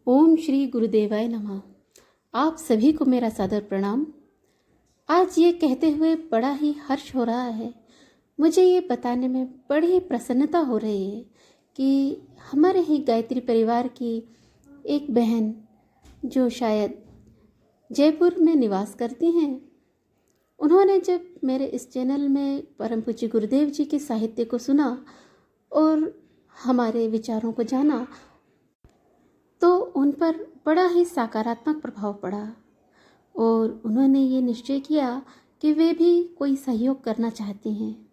ओम श्री गुरुदेवाय नमः। आप सभी को मेरा सादर प्रणाम। आज ये कहते हुए बड़ा ही हर्ष हो रहा है, मुझे ये बताने में बड़ी प्रसन्नता हो रही है कि हमारे ही गायत्री परिवार की एक बहन जो शायद जयपुर में निवास करती हैं, उन्होंने जब मेरे इस चैनल में परम पूज्य गुरुदेव जी के साहित्य को सुना और हमारे विचारों को जाना तो उन पर बड़ा ही सकारात्मक प्रभाव पड़ा और उन्होंने ये निश्चय किया कि वे भी कोई सहयोग करना चाहती हैं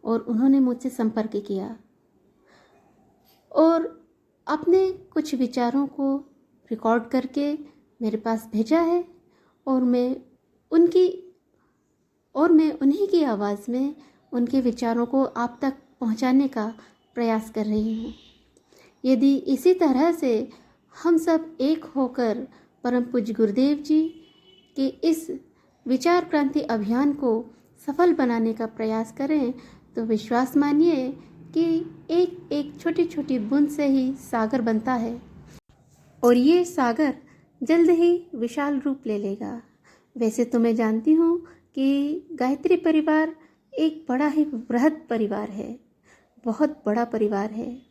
और उन्होंने मुझसे संपर्क किया और अपने कुछ विचारों को रिकॉर्ड करके मेरे पास भेजा है और मैं उन्हीं की आवाज़ में उनके विचारों को आप तक पहुंचाने का प्रयास कर रही हूँ। यदि इसी तरह से हम सब एक होकर परम पूज्य गुरुदेव जी के इस विचार क्रांति अभियान को सफल बनाने का प्रयास करें तो विश्वास मानिए कि एक एक छोटी छोटी बूंद से ही सागर बनता है और ये सागर जल्द ही विशाल रूप ले लेगा। वैसे तो मैं जानती हूँ कि गायत्री परिवार एक बड़ा ही बृहद परिवार है, बहुत बड़ा परिवार है।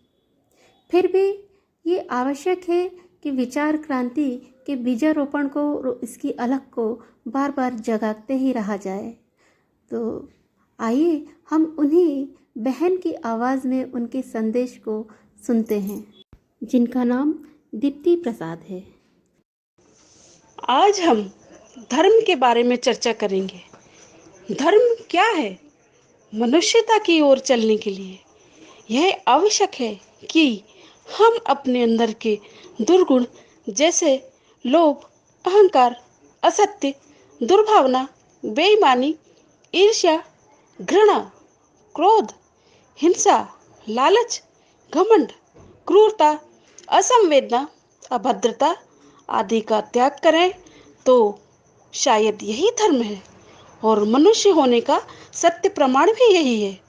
फिर भी ये आवश्यक है कि विचार क्रांति के बीजारोपण को और इसकी अलख को बार बार जगाते ही रहा जाए। तो आइए हम उन्हीं बहन की आवाज़ में उनके संदेश को सुनते हैं, जिनका नाम दीप्ति प्रसाद है। आज हम धर्म के बारे में चर्चा करेंगे। धर्म क्या है? मनुष्यता की ओर चलने के लिए यह आवश्यक है कि हम अपने अंदर के दुर्गुण जैसे लोभ, अहंकार, असत्य, दुर्भावना, बेईमानी, ईर्ष्या, घृणा, क्रोध, हिंसा, लालच, घमंड, क्रूरता, असंवेदना, अभद्रता आदि का त्याग करें तो शायद यही धर्म है और मनुष्य होने का सत्य प्रमाण भी यही है।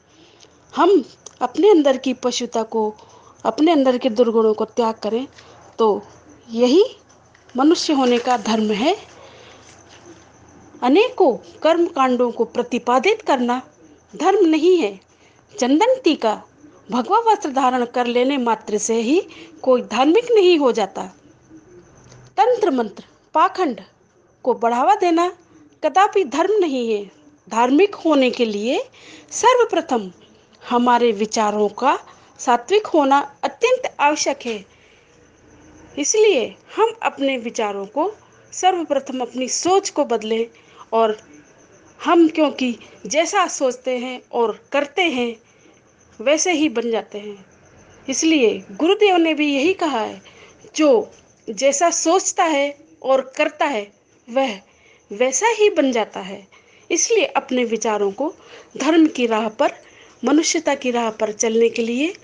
हम अपने अंदर की पशुता को, अपने अंदर के दुर्गुणों को त्याग करें तो यही मनुष्य होने का धर्म है। अनेकों कर्म कांडों को प्रतिपादित करना धर्म नहीं है। चंदन टीका, भगवा वस्त्र धारण कर लेने मात्र से ही कोई धार्मिक नहीं हो जाता। तंत्र मंत्र, पाखंड को बढ़ावा देना कदापि धर्म नहीं है। धार्मिक होने के लिए सर्वप्रथम हमारे विचारों का सात्विक होना अत्यंत आवश्यक है। इसलिए हम अपने विचारों को सर्वप्रथम अपनी सोच को बदलें और हम क्योंकि जैसा सोचते हैं और करते हैं वैसे ही बन जाते हैं। इसलिए गुरुदेव ने भी यही कहा है, जो जैसा सोचता है और करता है वह वैसा ही बन जाता है। इसलिए अपने विचारों को धर्म की राह पर, मनुष्यता की राह पर चलने के लिए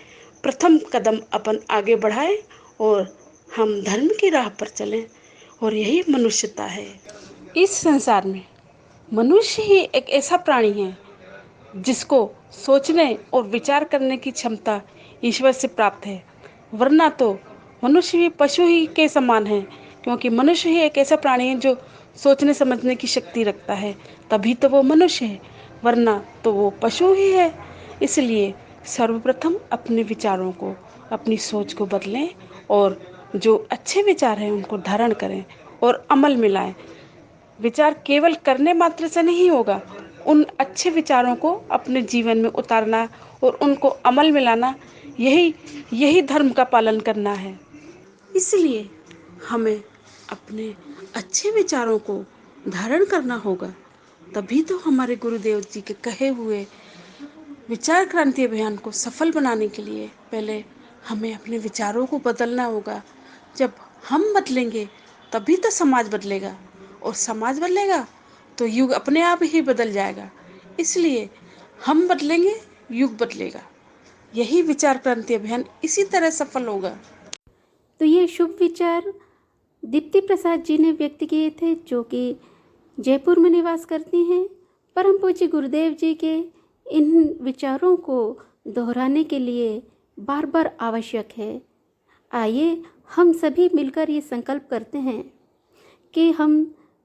प्रथम कदम अपन आगे बढ़ाएं और हम धर्म की राह पर चलें और यही मनुष्यता है। इस संसार में मनुष्य ही एक ऐसा प्राणी है जिसको सोचने और विचार करने की क्षमता ईश्वर से प्राप्त है, वरना तो मनुष्य भी पशु ही के समान है। क्योंकि मनुष्य ही एक ऐसा प्राणी है जो सोचने समझने की शक्ति रखता है, तभी तो वो मनुष्य है, वरना तो वो पशु ही है। इसलिए सर्वप्रथम अपने विचारों को, अपनी सोच को बदलें और जो अच्छे विचार हैं उनको धारण करें और अमल में लाएं। विचार केवल करने मात्र से नहीं होगा, उन अच्छे विचारों को अपने जीवन में उतारना और उनको अमल में लाना, यही धर्म का पालन करना है। इसलिए हमें अपने अच्छे विचारों को धारण करना होगा, तभी तो हमारे गुरुदेव जी के कहे हुए विचार क्रांति अभियान को सफल बनाने के लिए पहले हमें अपने विचारों को बदलना होगा। जब हम बदलेंगे तभी तो समाज बदलेगा और समाज बदलेगा तो युग अपने आप ही बदल जाएगा। इसलिए हम बदलेंगे, युग बदलेगा। यही विचार क्रांति अभियान इसी तरह सफल होगा। तो ये शुभ विचार दीप्ति प्रसाद जी ने व्यक्त किए थे, जो कि जयपुर में निवास करती हैं। परम पूज्य गुरुदेव जी के इन विचारों को दोहराने के लिए बार बार आवश्यक है। आइए हम सभी मिलकर ये संकल्प करते हैं कि हम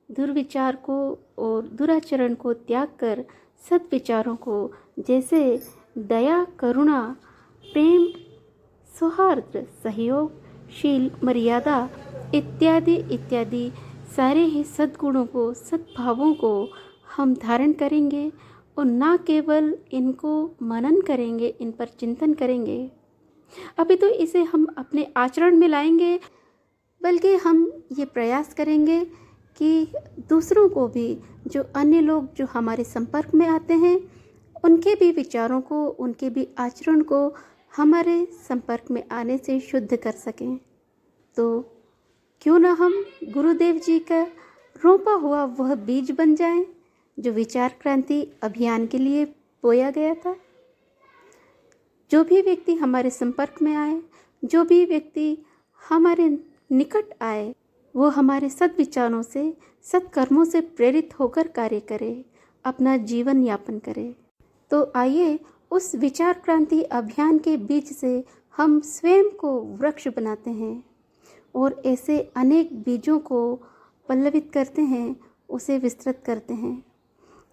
दुर्विचार को और दुराचरण को त्याग कर सद्विचारों को, जैसे दया, करुणा, प्रेम, सौहार्द, सहयोग, शील, मर्यादा इत्यादि इत्यादि सारे ही सद्गुणों को, सद्भावों को हम धारण करेंगे और ना केवल इनको मनन करेंगे, इन पर चिंतन करेंगे, अभी तो इसे हम अपने आचरण में लाएंगे, बल्कि हम ये प्रयास करेंगे कि दूसरों को भी, जो अन्य लोग जो हमारे संपर्क में आते हैं, उनके भी विचारों को, उनके भी आचरण को हमारे संपर्क में आने से शुद्ध कर सकें। तो क्यों ना हम गुरुदेव जी का रोपा हुआ वह बीज बन जाएं जो विचार क्रांति अभियान के लिए बोया गया था। जो भी व्यक्ति हमारे संपर्क में आए, जो भी व्यक्ति हमारे निकट आए, वो हमारे सद्विचारों से, सत्कर्मों से प्रेरित होकर कार्य करे, अपना जीवन यापन करे। तो आइए उस विचार क्रांति अभियान के बीच से हम स्वयं को वृक्ष बनाते हैं और ऐसे अनेक बीजों को पल्लवित करते हैं, उसे विस्तृत करते हैं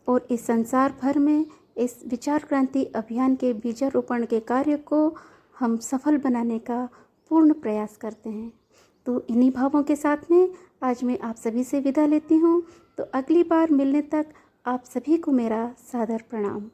और इस संसार भर में इस विचार क्रांति अभियान के बीजारोपण के कार्य को हम सफल बनाने का पूर्ण प्रयास करते हैं। तो इन्हीं भावों के साथ में आज मैं आप सभी से विदा लेती हूँ। तो अगली बार मिलने तक आप सभी को मेरा सादर प्रणाम।